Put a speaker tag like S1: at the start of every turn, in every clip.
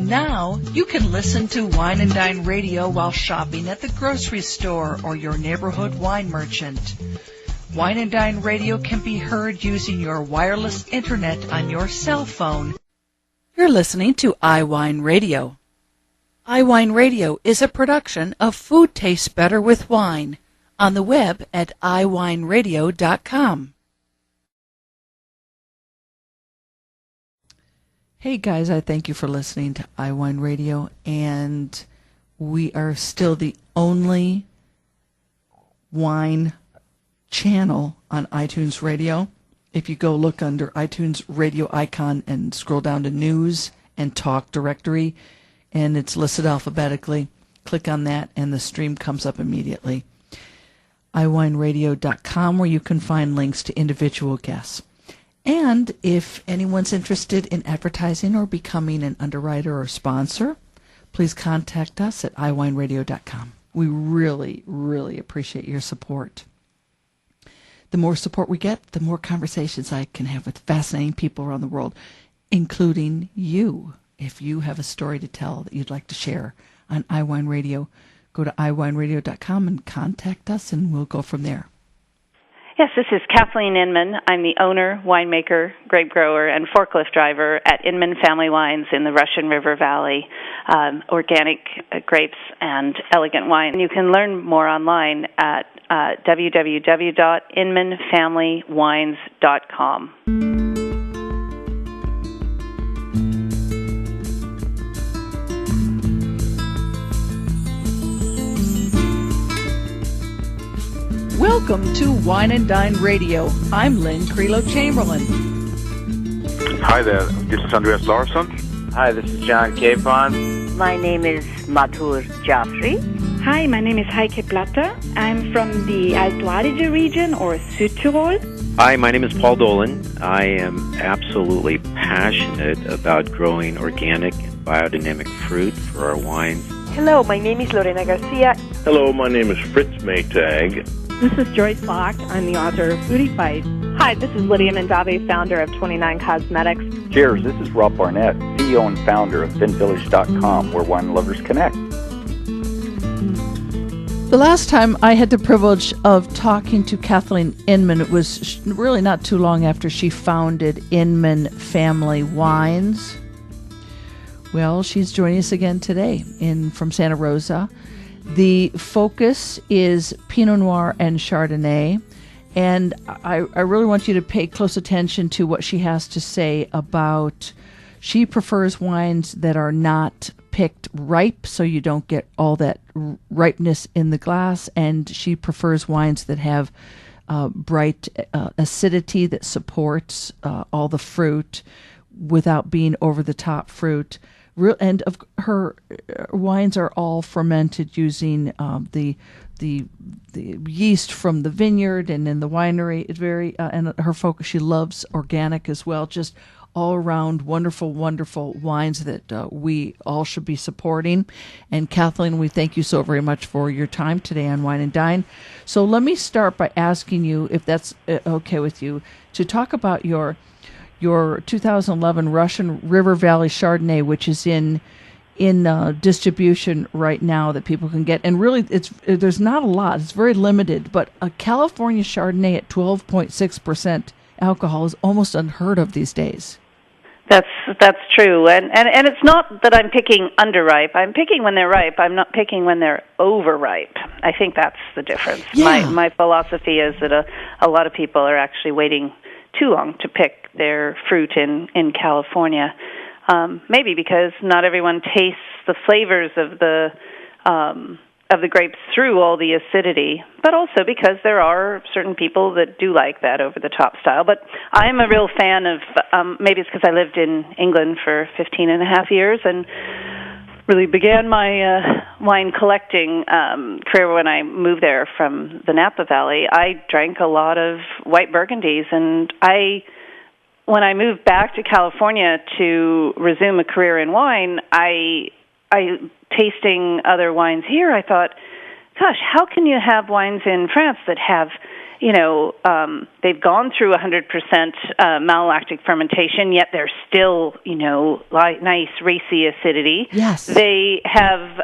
S1: Now you can listen to Wine and Dine Radio while shopping at the grocery store or your neighborhood wine merchant. Wine and Dine Radio can be heard using your wireless internet on your cell phone. You're listening to iWineRadio. iWineRadio is a production of Food Tastes Better with Wine on the web at iWineRadio.com. Hey guys, I thank you for listening to iWine Radio, and we are still the only wine channel on iTunes Radio. If you go look under iTunes Radio icon and scroll down to News and Talk Directory, and it's listed alphabetically, click on that and the stream comes up immediately. iWineRadio.com, where you can find links to individual guests. And if anyone's interested in advertising or becoming an underwriter or sponsor, please contact us at iWineRadio.com. We really, really appreciate your support. The more support we get, the more conversations I can have with fascinating people around the world, including you. If you have a story to tell that you'd like to share on iWine Radio, go to iWineRadio.com and contact us, and we'll go from there.
S2: Yes, this is Kathleen Inman. I'm the owner, winemaker, grape-grower, and forklift driver at Inman Family Wines in the Russian River Valley, organic grapes and elegant wine. You can learn more online at www.inmanfamilywines.com.
S1: Welcome to Wine and Dine Radio. I'm Lynn Creelo-Chamberlain.
S3: Hi there, this is Andreas Larsson.
S4: Hi, this is John Capon.
S5: My name is Madhur Jaffrey.
S6: Hi, my name is Heike Platter. I'm from the Alto Adige region, or Südtirol.
S7: Hi, my name is Paul Dolan. I am absolutely passionate about growing organic and biodynamic fruit for our wines.
S8: Hello, my name is Lorena Garcia.
S9: Hello, my name is Fritz Maytag.
S10: This is Joyce Locke. I'm the author of Foodie Fight.
S11: Hi, this is Lydia Mandave, founder of 29 Cosmetics.
S12: Cheers, this is Rob Barnett, CEO and founder of VinVillage.com, where wine lovers connect.
S1: The last time I had the privilege of talking to Kathleen Inman, it was really not too long after she founded Inman Family Wines. Well, she's joining us again today from Santa Rosa. The focus is Pinot Noir and Chardonnay, and I really want you to pay close attention to what she has to say about, she prefers wines that are not picked ripe, so you don't get all that ripeness in the glass, and she prefers wines that have bright acidity that supports all the fruit without being over-the-top fruit. And of her wines are all fermented using the yeast from the vineyard and in the winery. It's very and her focus. She loves organic as well. Just all around wonderful, wonderful wines that we all should be supporting. And Kathleen, we thank you so very much for your time today on Wine and Dine. So let me start by asking you, if that's okay with you, to talk about your 2011 Russian River Valley Chardonnay, which is in distribution right now that people can get. And really, there's not a lot. It's very limited. But a California Chardonnay at 12.6% alcohol is almost unheard of these days.
S2: That's true. And it's not that I'm picking underripe. I'm picking when they're ripe. I'm not picking when they're overripe. I think that's the difference.
S1: Yeah.
S2: My philosophy is that a lot of people are actually waiting too long to pick their fruit in California. Maybe because not everyone tastes the flavors of the grapes through all the acidity, but also because there are certain people that do like that over-the-top style. But I'm a real fan of, maybe it's because I lived in England for 15 and a half years and really began my wine collecting career when I moved there from the Napa Valley. I drank a lot of white Burgundies, and when I moved back to California to resume a career in wine, I tasting other wines here, I thought, gosh, how can you have wines in France that have they've gone through 100% malolactic fermentation, yet they're still, nice racy acidity.
S1: Yes.
S2: They have,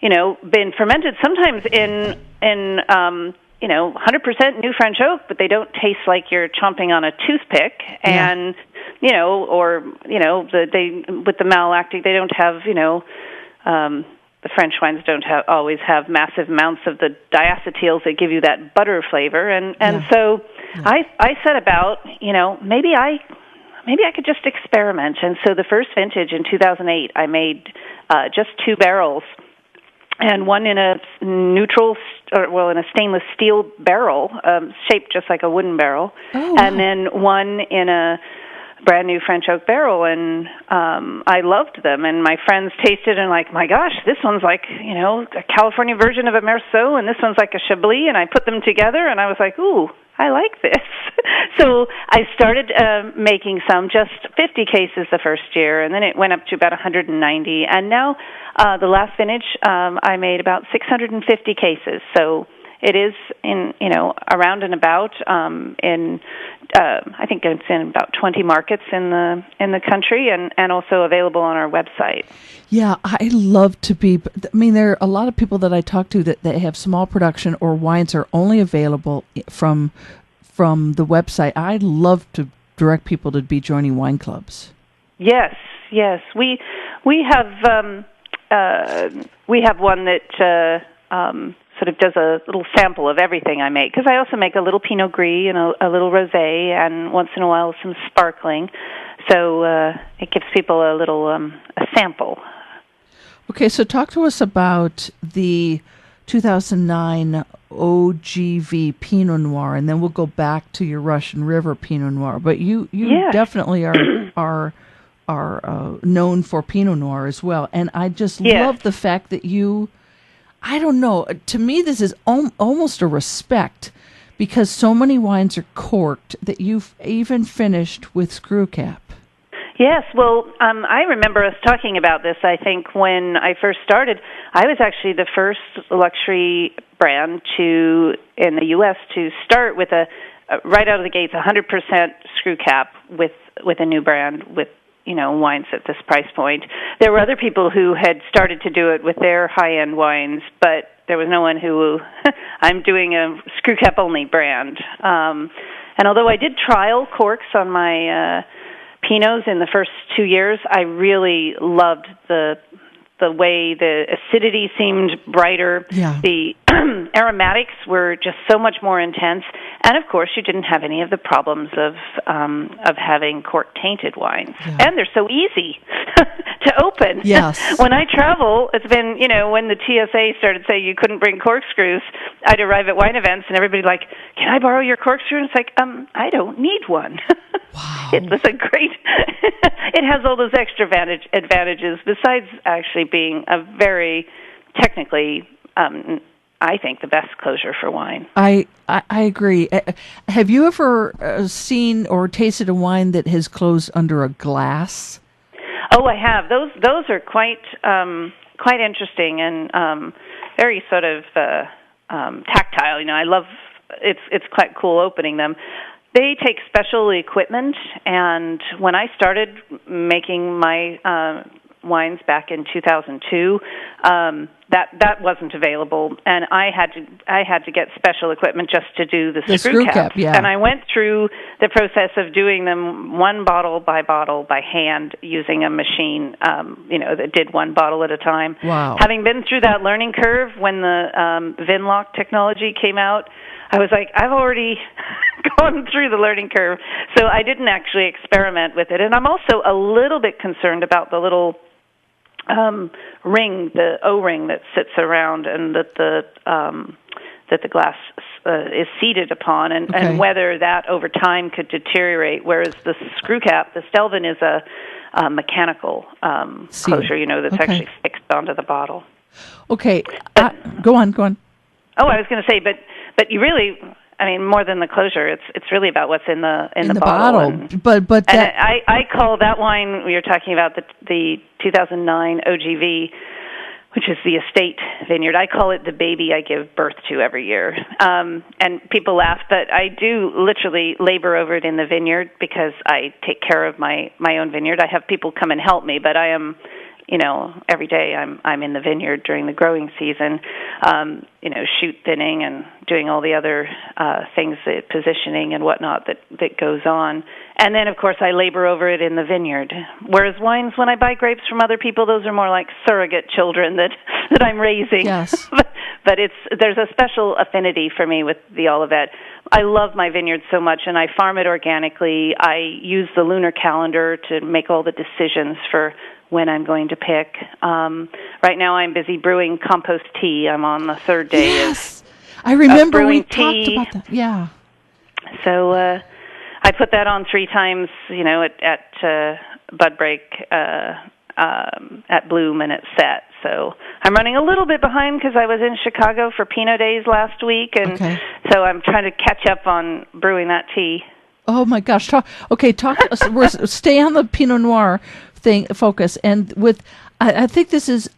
S2: been fermented sometimes in 100% new French oak, but they don't taste like you're chomping on a toothpick.
S1: Yeah.
S2: And, with the malolactic, they don't have, the French wines don't always have massive amounts of the diacetyls that give you that butter flavor. So I set about, maybe I could just experiment. And so the first vintage in 2008, I made just 2 barrels, and one in a in a stainless steel barrel, shaped just like a wooden barrel, and then one in a brand new French oak barrel, and I loved them. And my friends tasted and like, my gosh, this one's like, a California version of a Merceau, and this one's like a Chablis, and I put them together, and I was like, ooh, I like this. So I started making just 50 cases the first year, and then it went up to about 190. And now the last vintage, I made about 650 cases. So it is around and about I think it's in about 20 markets in the country, and also available on our website.
S1: Yeah, I love to be. I mean, there are a lot of people that I talk to that have small production or wines are only available from the website. I love to direct people to be joining wine clubs.
S2: Yes. We have one that sort of does a little sample of everything I make, because I also make a little Pinot Gris and a little Rosé, and once in a while some sparkling. So it gives people a little a sample.
S1: Okay, so talk to us about the 2009 OGV Pinot Noir, and then we'll go back to your Russian River Pinot Noir. But you definitely are known for Pinot Noir as well, and I just love the fact that you. I don't know. To me, this is almost a respect, because so many wines are corked that you've even finished with screwcap.
S2: Yes, well, I remember us talking about this. I think when I first started, I was actually the first luxury brand in the U.S. to start with right out of the gates, 100% screwcap with a new brand with wines at this price point. There were other people who had started to do it with their high-end wines, but there was no one who, I'm doing a screwcap only brand. And although I did trial corks on my Pinots in the first 2 years, I really loved the way the acidity seemed brighter.
S1: Yeah.
S2: The aromatics were just so much more intense, and of course, you didn't have any of the problems of having cork-tainted wines. Yeah. And they're so easy to open.
S1: Yes.
S2: When I travel, it's been when the TSA started saying you couldn't bring corkscrews, I'd arrive at wine events, and everybody's like, "Can I borrow your corkscrew?" And it's like, I don't need one.
S1: Wow.
S2: It was a great. It has all those extra advantages besides actually being a very technically, I think, the best closure for wine.
S1: I agree. Have you ever seen or tasted a wine that has closed under a glass?
S2: Oh, I have. Those are quite interesting and very sort of tactile. I love. It's quite cool opening them. They take special equipment, and when I started making my wines back in 2002, that wasn't available, and I had to get special equipment just to do the screw cap.
S1: Yeah.
S2: And I went through the process of doing them one bottle by hand using a machine, that did one bottle at a time.
S1: Wow.
S2: Having been through that learning curve when the Vinlock technology came out, I was like, I've already gone through the learning curve, so I didn't actually experiment with it. And I'm also a little bit concerned about the little ring, the O-ring that sits around and that the glass is seated upon, and whether that over time could deteriorate, whereas the screw cap, the Stelvin, is a mechanical closure, that's actually fixed onto the bottle.
S1: Okay, go on.
S2: Oh, I was going to say, but you really, more than the closure, it's really about what's in the bottle.
S1: But that,
S2: I call that wine we were talking about, the 2009 OGV. which is the estate vineyard. I call it the baby I give birth to every year. And people laugh, but I do literally labor over it in the vineyard because I take care of my own vineyard. I have people come and help me, but I am, every day I'm in the vineyard during the growing season, shoot thinning and doing all the other things, the positioning and whatnot that goes on. And then, of course, I labor over it in the vineyard. Whereas wines, when I buy grapes from other people, those are more like surrogate children that I'm raising.
S1: Yes.
S2: But there's a special affinity for me with the Olivet. I love my vineyard so much, and I farm it organically. I use the lunar calendar to make all the decisions for when I'm going to pick. Right now I'm busy brewing compost tea. I'm on the third day.
S1: Yes. I remember we
S2: tea.
S1: talked about that. Yeah.
S2: So I put that on 3 times, at bud break, at bloom, and at set. So I'm running a little bit behind because I was in Chicago for Pinot Days last week, and so I'm trying to catch up on brewing that tea.
S1: Oh my gosh! Talk to us. We're stay on the Pinot Noir focus, and I think this is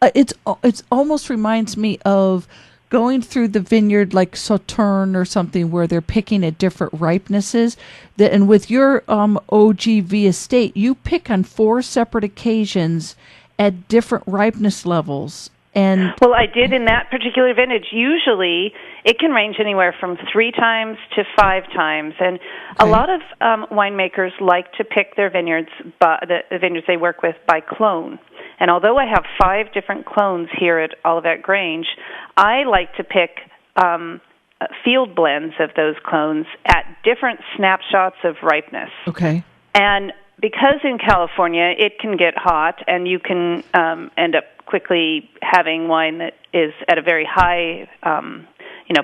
S1: it's almost reminds me of going through the vineyard like Sauternes or something where they're picking at different ripenesses. And with your OGV estate, you pick on 4 separate occasions at different ripeness levels. And
S2: well, I did in that particular vintage. Usually, it can range anywhere from 3 times to 5 times, and a lot of winemakers like to pick their vineyards, the vineyards they work with, by clone. And although I have 5 different clones here at Olivet Grange, I like to pick field blends of those clones at different snapshots of ripeness.
S1: Okay.
S2: And because in California it can get hot, and you can end up quickly having wine that is at a very high,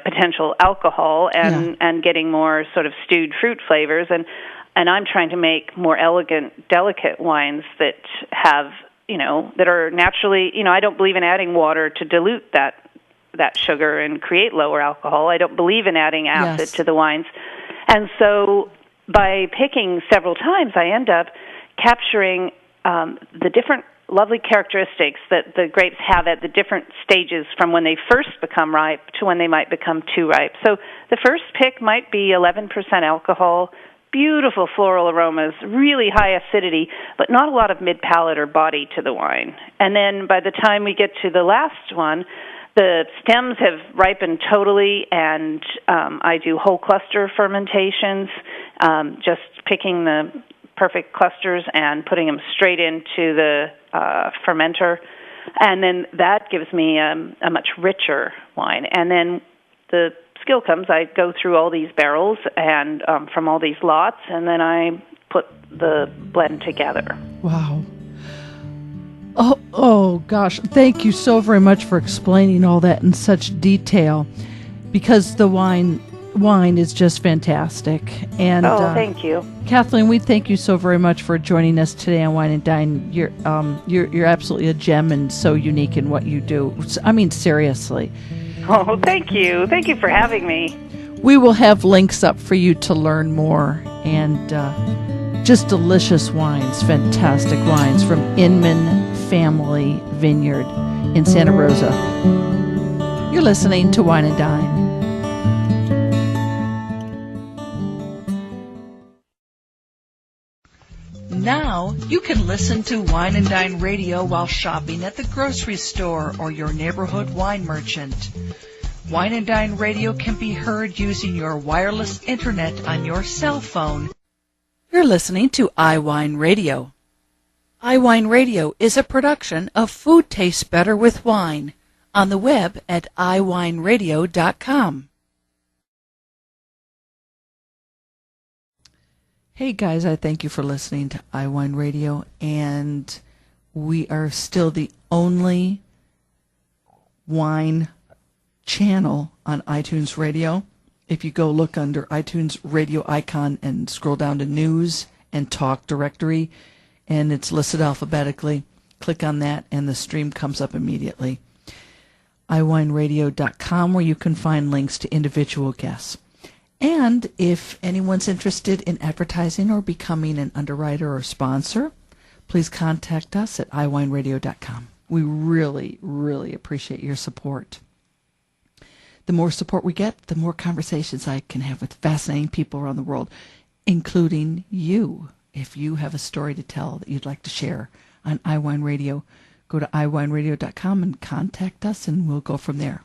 S2: potential alcohol and getting more sort of stewed fruit flavors. And I'm trying to make more elegant, delicate wines that have, that are naturally, I don't believe in adding water to dilute that sugar and create lower alcohol. I don't believe in adding acid to the wines. And so by picking several times, I end up capturing the different lovely characteristics that the grapes have at the different stages from when they first become ripe to when they might become too ripe. So the first pick might be 11% alcohol, beautiful floral aromas, really high acidity, but not a lot of mid-palate or body to the wine. And then by the time we get to the last one, the stems have ripened totally, and I do whole cluster fermentations, just picking the perfect clusters and putting them straight into the fermenter. And then that gives me a much richer wine. And then the skill comes, I go through all these barrels and from all these lots, and then I put the blend together.
S1: Wow. Oh gosh, thank you so very much for explaining all that in such detail, because the wine is just fantastic. And
S2: thank you,
S1: Kathleen. We thank you so very much for joining us today on Wine and Dine. You're absolutely a gem and so unique in what you do. I mean, seriously.
S2: Oh, thank you for having me.
S1: We will have links up for you to learn more, and just delicious wines, fantastic wines from Inman Family Vineyard in Santa Rosa. You're listening to Wine and Dine. Now you can listen to Wine and Dine Radio while shopping at the grocery store or your neighborhood wine merchant. Wine and Dine Radio can be heard using your wireless internet on your cell phone. You're listening to iWine Radio. iWine Radio is a production of Food Tastes Better with Wine, on the web at iWineRadio.com. Hey guys, I thank you for listening to iWine Radio, and we are still the only wine channel on iTunes Radio. If you go look under iTunes radio icon and scroll down to News and Talk Directory, and it's listed alphabetically, click on that and the stream comes up immediately. iWineRadio.com, where you can find links to individual guests. And if anyone's interested in advertising or becoming an underwriter or sponsor, please contact us at iWineRadio.com. We really, really appreciate your support. The more support we get, the more conversations I can have with fascinating people around the world, including you. If you have a story to tell that you'd like to share on iWine Radio, go to iWineRadio.com and contact us, and we'll go from there.